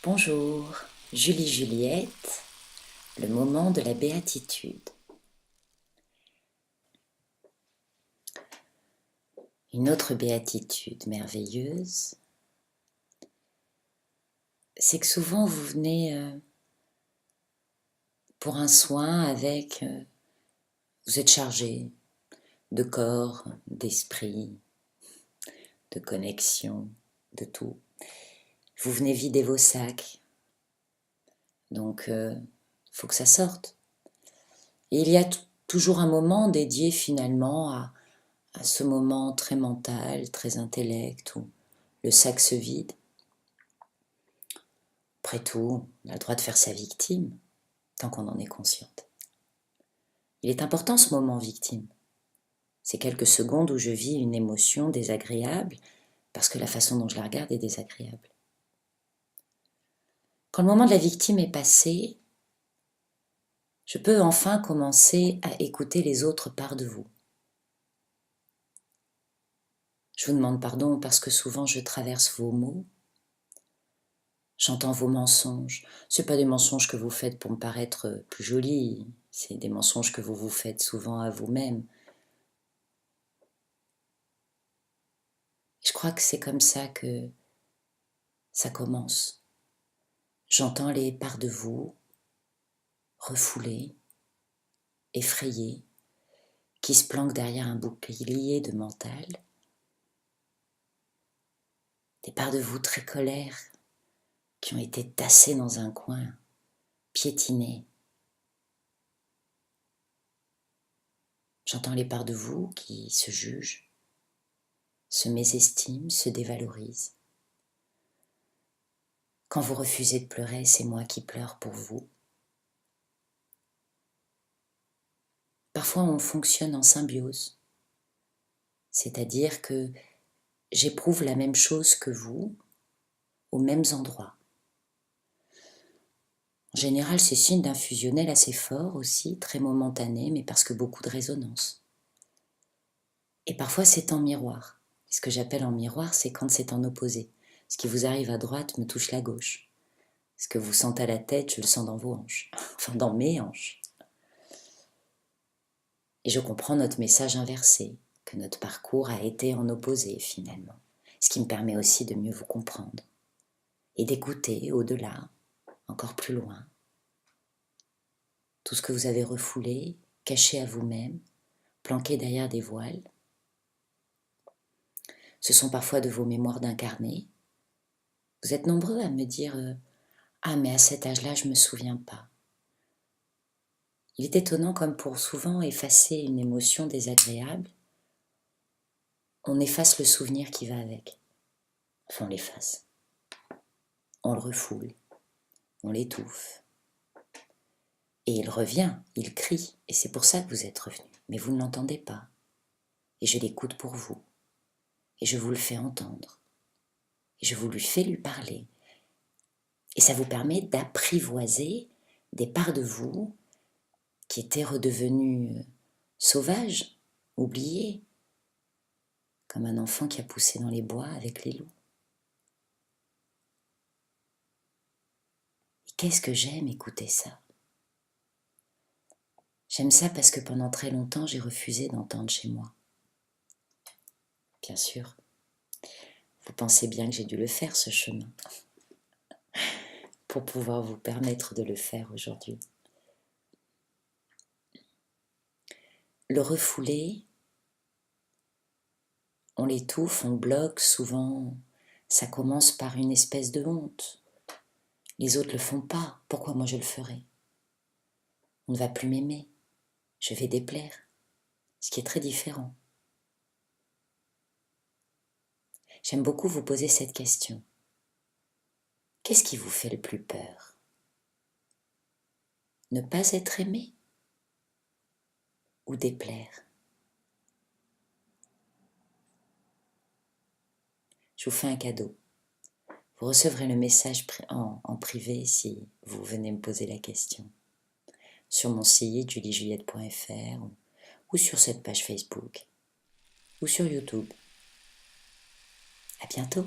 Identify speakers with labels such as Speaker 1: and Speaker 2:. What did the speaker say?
Speaker 1: Bonjour, Julie Juliette, le moment de la béatitude. Une autre béatitude merveilleuse, c'est que souvent vous venez pour un soin avec, vous êtes chargé de corps, d'esprit, de connexion, de tout. Vous venez vider vos sacs, donc faut que ça sorte. Et il y a toujours un moment dédié finalement à ce moment très mental, très intellect, où le sac se vide. Après tout, on a le droit de faire sa victime, tant qu'on en est consciente. Il est important ce moment victime. Ces quelques secondes où je vis une émotion désagréable, parce que la façon dont je la regarde est désagréable. Quand le moment de la victime est passé, je peux enfin commencer à écouter les autres parts de vous. Je vous demande pardon parce que souvent je traverse vos mots. J'entends vos mensonges. Ce n'est pas des mensonges que vous faites pour me paraître plus jolie, c'est des mensonges que vous vous faites souvent à vous-même. Je crois que c'est comme ça que ça commence. J'entends les parts de vous refoulées, effrayées, qui se planquent derrière un bouclier de mental. Des parts de vous très colères, qui ont été tassées dans un coin, piétinées. J'entends les parts de vous qui se jugent, se mésestiment, se dévalorisent. Quand vous refusez de pleurer, c'est moi qui pleure pour vous. Parfois, on fonctionne en symbiose, c'est-à-dire que j'éprouve la même chose que vous, aux mêmes endroits. En général, c'est signe d'un fusionnel assez fort aussi, très momentané, mais parce que beaucoup de résonance. Et parfois, c'est en miroir. Ce que j'appelle en miroir, c'est quand c'est en opposé. Ce qui vous arrive à droite me touche la gauche. Ce que vous sentez à la tête, je le sens dans vos hanches, enfin dans mes hanches. Et je comprends notre message inversé, que notre parcours a été en opposé finalement, ce qui me permet aussi de mieux vous comprendre et d'écouter au-delà, encore plus loin, tout ce que vous avez refoulé, caché à vous-même, planqué derrière des voiles. Ce sont parfois de vos mémoires d'incarnés. Vous êtes nombreux à me dire « Ah, mais à cet âge-là, je ne me souviens pas ». Il est étonnant comme pour souvent effacer une émotion désagréable, on efface le souvenir qui va avec. Enfin, on l'efface. On le refoule, on l'étouffe. Et il revient, il crie, et c'est pour ça que vous êtes revenu. Mais vous ne l'entendez pas. Et je l'écoute pour vous. Et je vous le fais entendre. Et je vous lui fais lui parler. Et ça vous permet d'apprivoiser des parts de vous qui étaient redevenues sauvages, oubliées, comme un enfant qui a poussé dans les bois avec les loups. Et qu'est-ce que j'aime écouter ça? J'aime ça parce que pendant très longtemps, j'ai refusé d'entendre chez moi. Bien sûr, vous pensez bien que j'ai dû le faire, ce chemin, pour pouvoir vous permettre de le faire aujourd'hui. Le refouler, on l'étouffe, on le bloque, souvent ça commence par une espèce de honte. Les autres ne le font pas, pourquoi moi je le ferais? On ne va plus m'aimer, je vais déplaire, ce qui est très différent. J'aime beaucoup vous poser cette question. Qu'est-ce qui vous fait le plus peur? Ne pas être aimé ou déplaire? Je vous fais un cadeau. Vous recevrez le message en privé si vous venez me poser la question. Sur mon site juliejuliette.fr ou sur cette page Facebook ou sur YouTube. À bientôt.